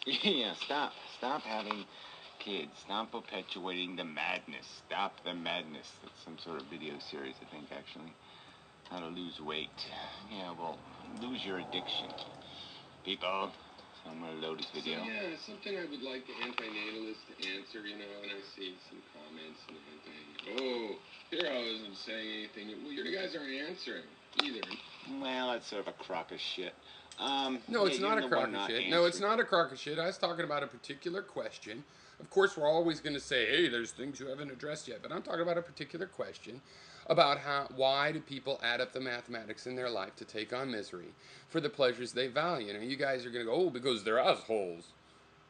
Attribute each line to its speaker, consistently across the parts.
Speaker 1: Yeah, stop having kids. Stop perpetuating the madness. Stop the madness. That's some sort of video series, I think, actually. How to lose weight. Yeah, well, lose your addiction. People, so I'm gonna load this video.
Speaker 2: So, yeah, something I would like the anti-natalist to answer, and I see some comments and everything. Oh, Hero isn't saying anything. Well, you guys aren't answering either.
Speaker 1: Well, that's sort of a crock of shit.
Speaker 3: No, it's not a crock of shit. No, it's not a crock of shit. I was talking about a particular question. Of course, we're always going to say, hey, there's things you haven't addressed yet. But I'm talking about a particular question about why do people add up the mathematics in their life to take on misery for the pleasures they value. Now, you guys are going to go, oh, because they're assholes.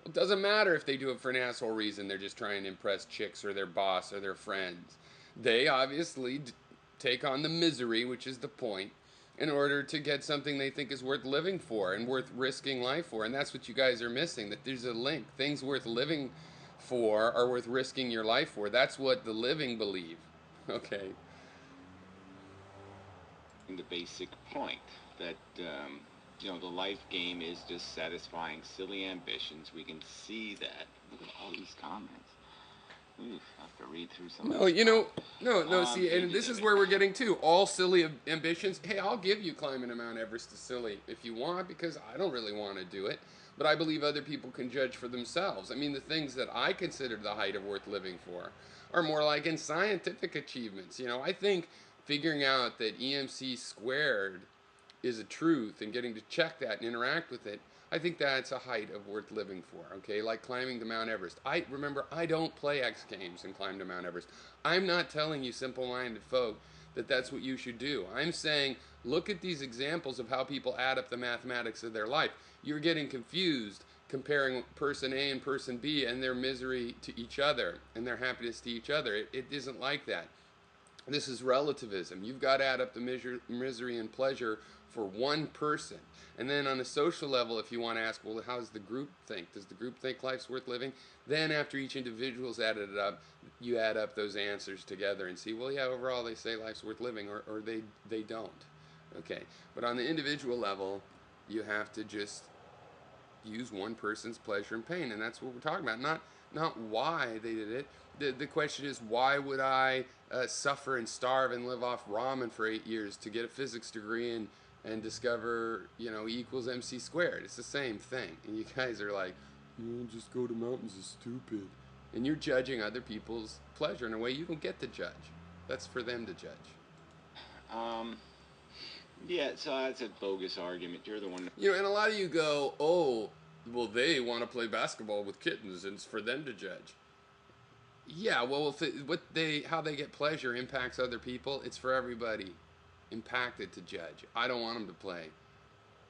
Speaker 3: Well, it doesn't matter if they do it for an asshole reason. They're just trying to impress chicks or their boss or their friends. They obviously take on the misery, which is the point, in order to get something they think is worth living for and worth risking life for. And that's what you guys are missing, that there's a link. Things worth living for are worth risking your life for. That's what the living believe. Okay.
Speaker 1: The basic point that, the life game is just satisfying silly ambitions. We can see that. Look at all these comments. Oof, I have to read through some of this.
Speaker 3: No, see, and this is where we're getting to. All silly ambitions. Hey, I'll give you climbing to Mount Everest is silly if you want, because I don't really want to do it. But I believe other people can judge for themselves. I mean, the things that I consider the height of worth living for are more like in scientific achievements. I think figuring out that EMC squared is a truth and getting to check that and interact with it, I think that's a height of worth living for, okay? Like climbing to Mount Everest. I don't play X Games and climb to Mount Everest. I'm not telling you simple-minded folk that that's what you should do. I'm saying look at these examples of how people add up the mathematics of their life. You're getting confused comparing person A and person B and their misery to each other and their happiness to each other. It isn't like that. This is relativism. You've got to add up the misery and pleasure for one person. And then on a social level, if you want to ask, well, how does the group think? Does the group think life's worth living? Then after each individual's added it up, you add up those answers together and see, well, yeah, overall they say life's worth living, or they don't. Okay, but on the individual level, you have to just use one person's pleasure and pain, and that's what we're talking about. Not why they did it. The question is, why would I suffer and starve and live off ramen for 8 years to get a physics degree and discover, E equals MC squared? It's the same thing. And you guys are like, just go to mountains is stupid. And you're judging other people's pleasure in a way you don't get to judge. That's for them to judge.
Speaker 1: Yeah, so that's a bogus argument. You're the one.
Speaker 3: And a lot of you go, oh, well, they want to play basketball with kittens, and it's for them to judge. Yeah, well, if how they get pleasure impacts other people, it's for everybody impacted to judge. I don't want them to play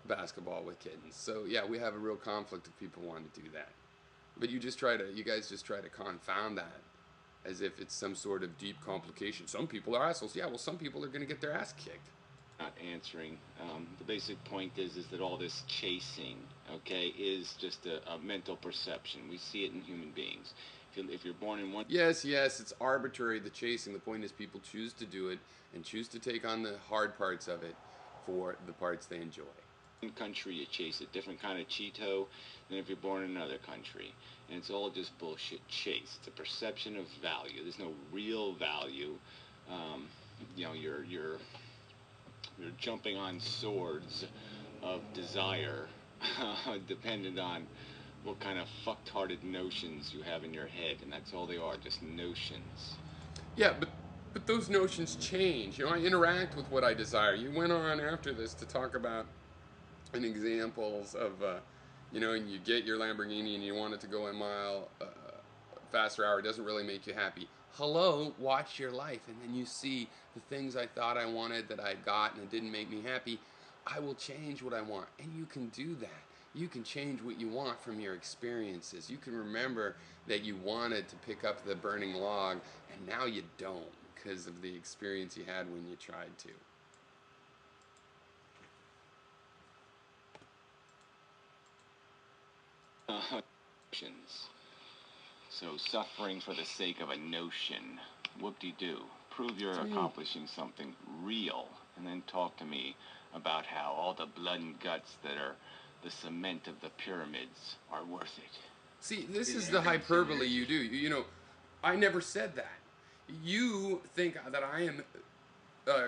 Speaker 3: basketball with kittens. So yeah, we have a real conflict if people want to do that. But you guys just try to confound that as if it's some sort of deep complication. Some people are assholes. Yeah, well, some people are going to get their ass kicked.
Speaker 1: Not answering. The basic point is that all this chasing, okay, is just a mental perception. We see it in human beings. If you're born in one...
Speaker 3: Yes, it's arbitrary, the chasing. The point is people choose to do it and choose to take on the hard parts of it for the parts they enjoy.
Speaker 1: In one country, you chase a different kind of Cheeto than if you're born in another country. And it's all just bullshit chase. It's a perception of value. There's no real value. You're jumping on swords of desire dependent on what kind of fucked-hearted notions you have in your head, and that's all they are, just notions.
Speaker 3: Yeah, but those notions change. I interact with what I desire. You went on after this to talk about examples of, and you get your Lamborghini and you want it to go a mile faster hour. It doesn't really make you happy. Hello, watch your life, and then you see the things I thought I wanted that I got and it didn't make me happy. I will change what I want, and you can do that. You can change what you want from your experiences. You can remember that you wanted to pick up the burning log, and now you don't because of the experience you had when you tried to.
Speaker 1: So suffering for the sake of a notion. Whoop-de-doo. Prove you're accomplishing something real, and then talk to me about how all the blood and guts that are the cement of the pyramids are worth it.
Speaker 3: See, this is the hyperbole you do. You know, I never said that. You think that I am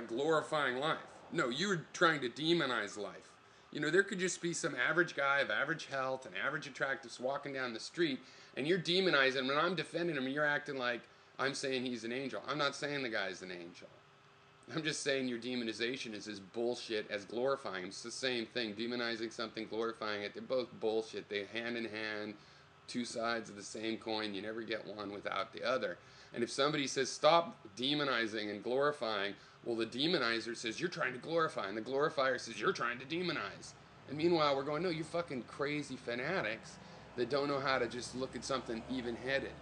Speaker 3: glorifying life. No, you're trying to demonize life. You know, there could just be some average guy of average health and average attractiveness walking down the street, and you're demonizing him, and I'm defending him, and you're acting like I'm saying he's an angel. I'm not saying the guy's an angel. I'm just saying your demonization is as bullshit as glorifying him. It's the same thing. Demonizing something, glorifying it, they're both bullshit. They hand in hand, two sides of the same coin. You never get one without the other. And if somebody says, stop demonizing and glorifying, well, the demonizer says, you're trying to glorify, and the glorifier says, you're trying to demonize. And meanwhile, we're going, no, you fucking crazy fanatics that don't know how to just look at something even-headed.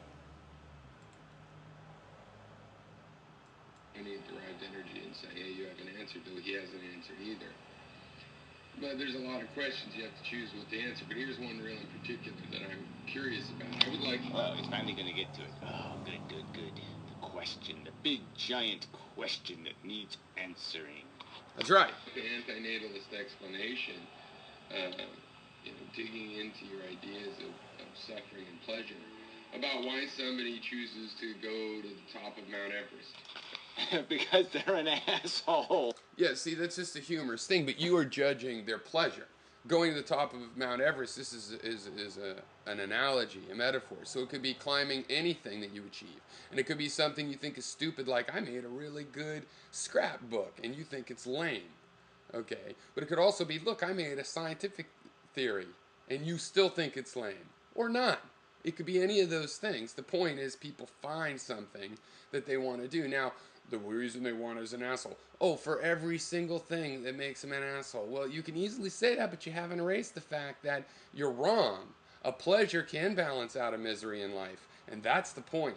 Speaker 2: Any derived energy and say, hey, you have an answer, though he hasn't answered either. But there's a lot of questions you have to choose what to answer. But here's one real in particular that I'm curious about. I would like...
Speaker 1: Well, he's finally going to get to it. Oh, good, good, good. The question, the big, giant question that needs answering.
Speaker 3: That's right.
Speaker 2: The antinatalist explanation, digging into your ideas of suffering and pleasure, about why somebody chooses to go to the top of Mount Everest.
Speaker 1: Because they're an asshole.
Speaker 3: Yeah, see, that's just a humorous thing, but you are judging their pleasure. Going to the top of Mount Everest, this is an analogy, a metaphor. So it could be climbing anything that you achieve. And it could be something you think is stupid, like I made a really good scrapbook, and you think it's lame. Okay? But it could also be, look, I made a scientific theory, and you still think it's lame. Or not. It could be any of those things. The point is people find something that they want to do. Now, the reason they want is an asshole. Oh, for every single thing that makes them an asshole. Well, you can easily say that, but you haven't erased the fact that you're wrong. A pleasure can balance out a misery in life, and that's the point.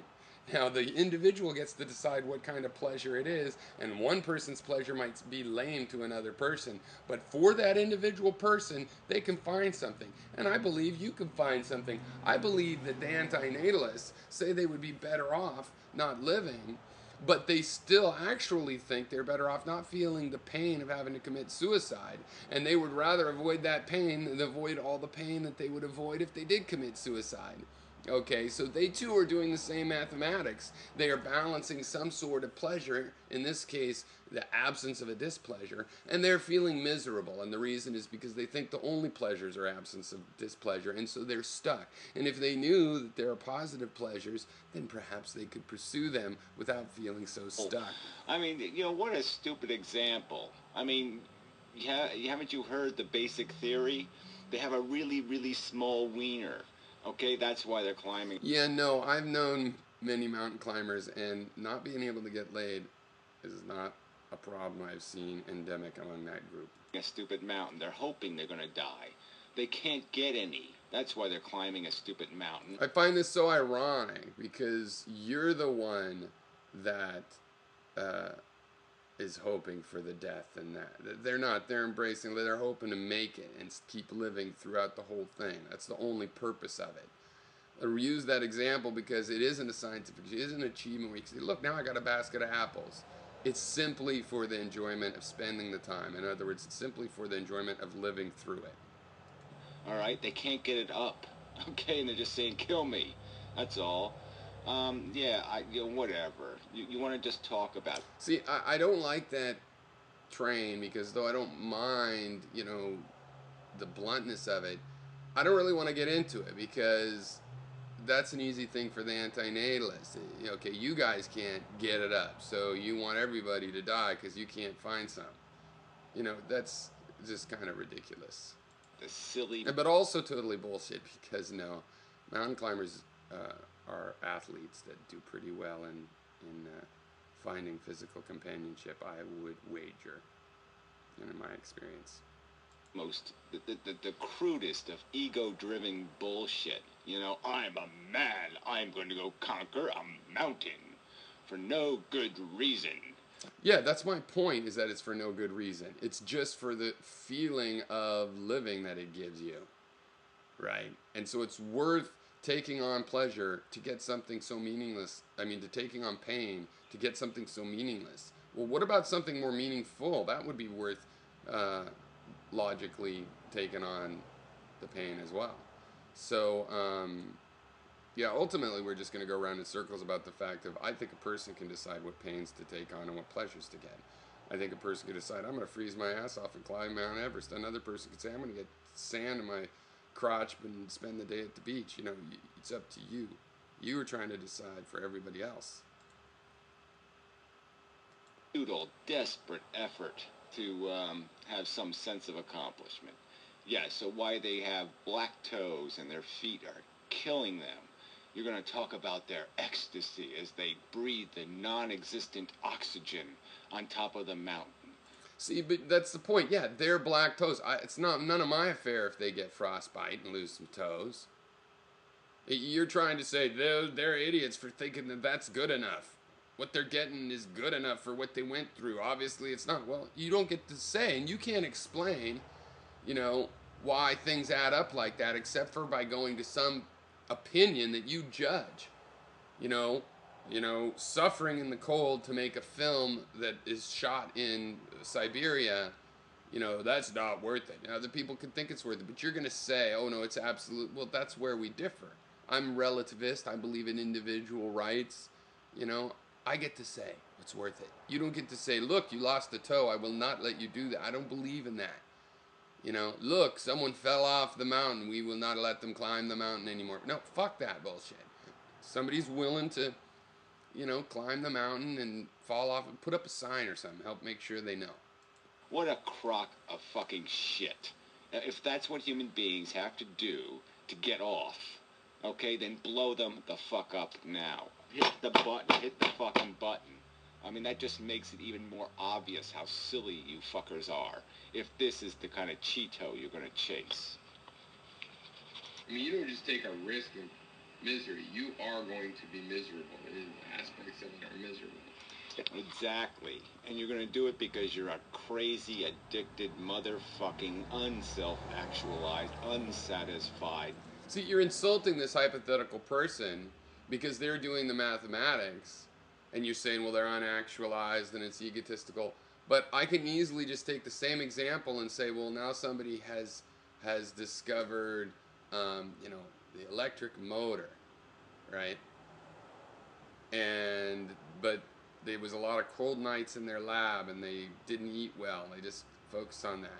Speaker 3: Now, the individual gets to decide what kind of pleasure it is, and one person's pleasure might be lame to another person, but for that individual person, they can find something. And I believe you can find something. I believe that the antinatalists say they would be better off not living, but they still actually think they're better off not feeling the pain of having to commit suicide, and they would rather avoid that pain than avoid all the pain that they would avoid if they did commit suicide. Okay, so they too are doing the same mathematics. They are balancing some sort of pleasure, in this case, the absence of a displeasure, and they're feeling miserable. And the reason is because they think the only pleasures are absence of displeasure, and so they're stuck. And if they knew that there are positive pleasures, then perhaps they could pursue them without feeling so stuck.
Speaker 1: I mean, what a stupid example. I mean, haven't you heard the basic theory? They have a really, really small wiener. Okay, that's why they're climbing.
Speaker 3: Yeah, no, I've known many mountain climbers, and not being able to get laid is not a problem I've seen endemic among that group.
Speaker 1: A stupid mountain. They're hoping they're going to die. They can't get any. That's why they're climbing a stupid mountain.
Speaker 3: I find this so ironic, because you're the one that is hoping for the death, and that they're not. They're embracing. They're hoping to make it and keep living throughout the whole thing. That's the only purpose of it. I use that example because it isn't a scientific. It isn't an achievement where you can say, "Look, now I got a basket of apples." It's simply for the enjoyment of spending the time. In other words, it's simply for the enjoyment of living through it.
Speaker 1: All right, they can't get it up. Okay, and they're just saying, "Kill me." That's all. Whatever. You want to just talk about it.
Speaker 3: See, I don't like that train, because though I don't mind, the bluntness of it, I don't really want to get into it, because that's an easy thing for the antinatalists. Okay, you guys can't get it up, so you want everybody to die because you can't find some. That's just kind of ridiculous.
Speaker 1: The silly...
Speaker 3: But also totally bullshit, because, no, mountain climbers... are athletes that do pretty well in finding physical companionship, I would wager, in my experience.
Speaker 1: The crudest of ego-driven bullshit. I'm a man. I'm going to go conquer a mountain for no good reason.
Speaker 3: Yeah, that's my point, is that it's for no good reason. It's just for the feeling of living that it gives you, right? And so it's worth taking on pleasure to get something so meaningless. To taking on pain to get something so meaningless. Well, what about something more meaningful? That would be worth logically taking on the pain as well. So, yeah, ultimately we're just going to go around in circles about the fact of I think a person can decide what pains to take on and what pleasures to get. I think a person can decide I'm going to freeze my ass off and climb Mount Everest. Another person could say I'm going to get sand in my crotch and spend the day at the beach. You know, it's up to you. You are trying to decide for everybody else.
Speaker 1: Futile, desperate effort to have some sense of accomplishment. Yeah, so why they have black toes and their feet are killing them. You're going to talk about their ecstasy as they breathe the non-existent oxygen on top of the mountain.
Speaker 3: See, but that's the point. Yeah, they're black toes. It's not none of my affair if they get frostbite and lose some toes. You're trying to say they're idiots for thinking that that's good enough. What they're getting is good enough for what they went through. Obviously, it's not. Well, you don't get to say, and you can't explain, you know, why things add up like that, except for by going to some opinion that you judge. You know, suffering in the cold to make a film that is shot in Siberia, you know, that's not worth it. Now, other people can think it's worth it, but you're going to say, oh, no, it's absolute. Well, that's where we differ. I'm relativist. I believe in individual rights. You know, I get to say it's worth it. You don't get to say, look, you lost a toe. I will not let you do that. I don't believe in that. You know, look, someone fell off the mountain. We will not let them climb the mountain anymore. No, fuck that bullshit. Somebody's willing to, you know, climb the mountain and fall off and put up a sign or something. Help make sure they know.
Speaker 1: What a crock of fucking shit. If that's what human beings have to do to get off, okay, then blow them the fuck up now. Hit the button. Hit the fucking button. I mean, that just makes it even more obvious how silly you fuckers are if this is the kind of Cheeto you're going to chase.
Speaker 2: I mean, you don't just take a risk of misery. You are going to be miserable. Aspects of it are miserable.
Speaker 1: Exactly. And you're going to do it because you're a crazy, addicted, motherfucking, unself-actualized, unsatisfied.
Speaker 3: See, you're insulting this hypothetical person because they're doing the mathematics, and you're saying, well, they're unactualized and it's egotistical. But I can easily just take the same example and say, well, now somebody has discovered, you know, the electric motor, right? But there was a lot of cold nights in their lab, and they didn't eat well. They just focused on that.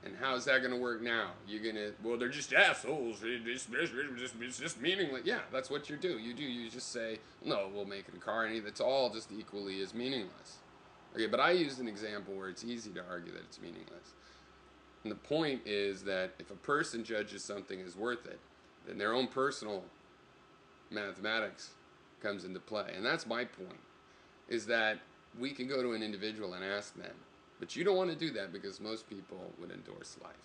Speaker 3: And how's that going to work now? You're going to, well, they're just assholes. It's just meaningless. Yeah, that's what you do. You just say, no, we'll make a car, and that's all just equally as meaningless. Okay, but I used an example where it's easy to argue that it's meaningless. And the point is that if a person judges something as worth it, then their own personal mathematics comes into play. And that's my point, is that we can go to an individual and ask them. But you don't want to do that because most people would endorse life.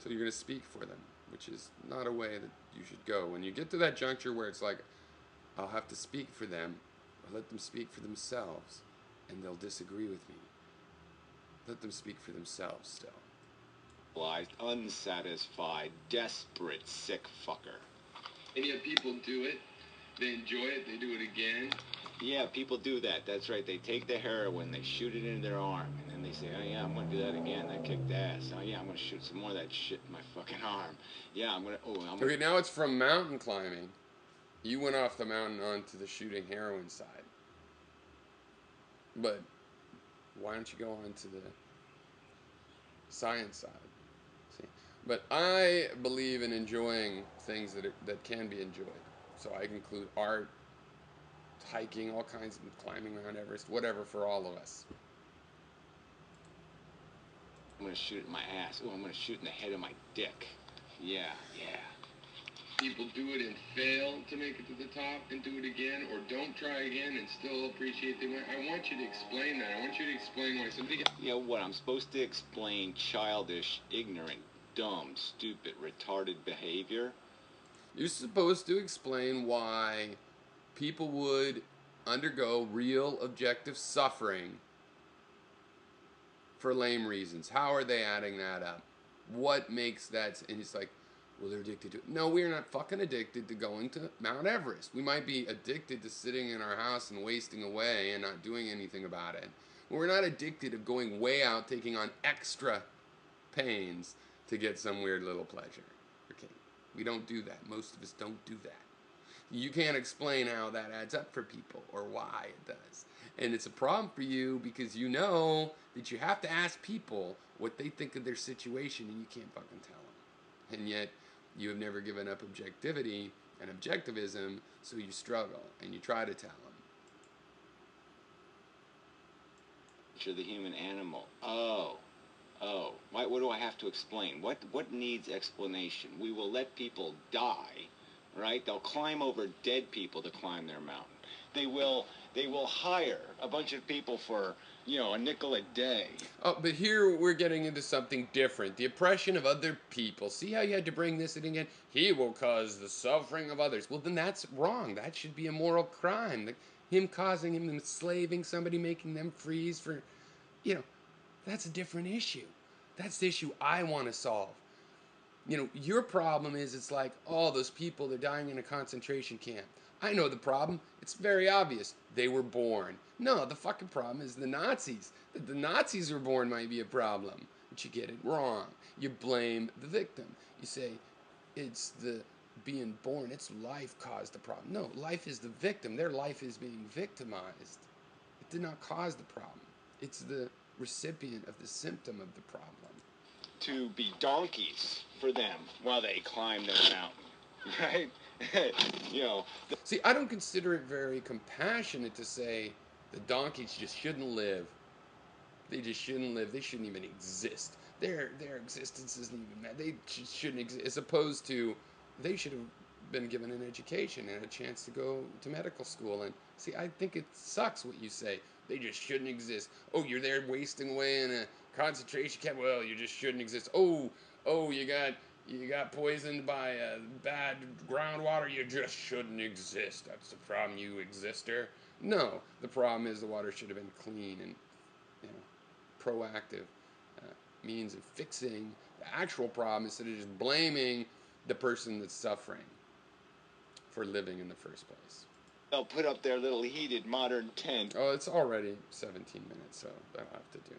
Speaker 3: So you're going to speak for them, which is not a way that you should go. When you get to that juncture where it's like, I'll have to speak for them, or let them speak for themselves, and they'll disagree with me. Let them speak for themselves still.
Speaker 1: Unsatisfied, desperate, sick fucker.
Speaker 2: And yet people do it. They enjoy it. They do it again.
Speaker 1: Yeah, people do that. That's right. They take the heroin, they shoot it into their arm, and then they say, oh, yeah, I'm going to do that again. That kicked ass. Oh, yeah, I'm going to shoot some more of that shit in my fucking arm. Yeah, I'm going to...
Speaker 3: Okay, now it's from mountain climbing. You went off the mountain onto the shooting heroin side. But why don't you go on to the science side? See? But I believe in enjoying things that can be enjoyed. So I include art, hiking, all kinds of climbing Mount Everest, whatever for all of us.
Speaker 1: I'm going to shoot it in my ass. Oh, I'm going to shoot in the head of my dick. Yeah.
Speaker 2: People do it and fail to make it to the top and do it again, or don't try again and still appreciate they went. I want you to explain that. I want you to explain why somebody gets...
Speaker 1: You know what? I'm supposed to explain childish, ignorant, dumb, stupid, retarded behavior?
Speaker 3: You're supposed to explain why people would undergo real objective suffering for lame reasons. How are they adding that up? What makes that? And it's like, well, they're addicted to it. No, we're not fucking addicted to going to Mount Everest. We might be addicted to sitting in our house and wasting away and not doing anything about it. We're not addicted to going way out, taking on extra pains to get some weird little pleasure. Okay, we don't do that. Most of us don't do that. You can't explain how that adds up for people or why it does. And it's a problem for you because you know that you have to ask people what they think of their situation and you can't fucking tell them. And yet, you have never given up objectivity and objectivism, so you struggle and you try to tell them.
Speaker 1: The human animal. Oh. What do I have to explain? What needs explanation? We will let people die, right? They'll climb over dead people to climb their mountain. They will hire a bunch of people for, a nickel a day.
Speaker 3: Oh, but here we're getting into something different. The oppression of other people. See how you had to bring this in again? He will cause the suffering of others. Well, then that's wrong. That should be a moral crime. Him enslaving somebody, making them freeze for, that's a different issue. That's the issue I want to solve. Your problem is it's like, those people, they're dying in a concentration camp. I know the problem. It's very obvious. They were born. No, the fucking problem is the Nazis. That the Nazis were born might be a problem. But you get it wrong. You blame the victim. You say, it's the being born, it's life caused the problem. No, life is the victim. Their life is being victimized. It did not cause the problem. It's the recipient of the symptom of the problem.
Speaker 1: To be donkeys for them while they climb their mountain, right?
Speaker 3: See, I don't consider it very compassionate to say the donkeys just shouldn't live. They just shouldn't live. They shouldn't even exist. Their existence isn't even that. They shouldn't exist. As opposed to, they should have been given an education and a chance to go to medical school. And see, I think it sucks what you say. They just shouldn't exist. Oh, you're there wasting away in a concentration camp. Well, you just shouldn't exist. Oh, you got poisoned by bad groundwater. You just shouldn't exist. That's the problem, you exister. No, the problem is the water should have been clean and proactive means of fixing the actual problem instead of just blaming the person that's suffering for living in the first place.
Speaker 1: They'll put up their little heated modern tent.
Speaker 3: Oh, it's already 17 minutes, so that'll have to do.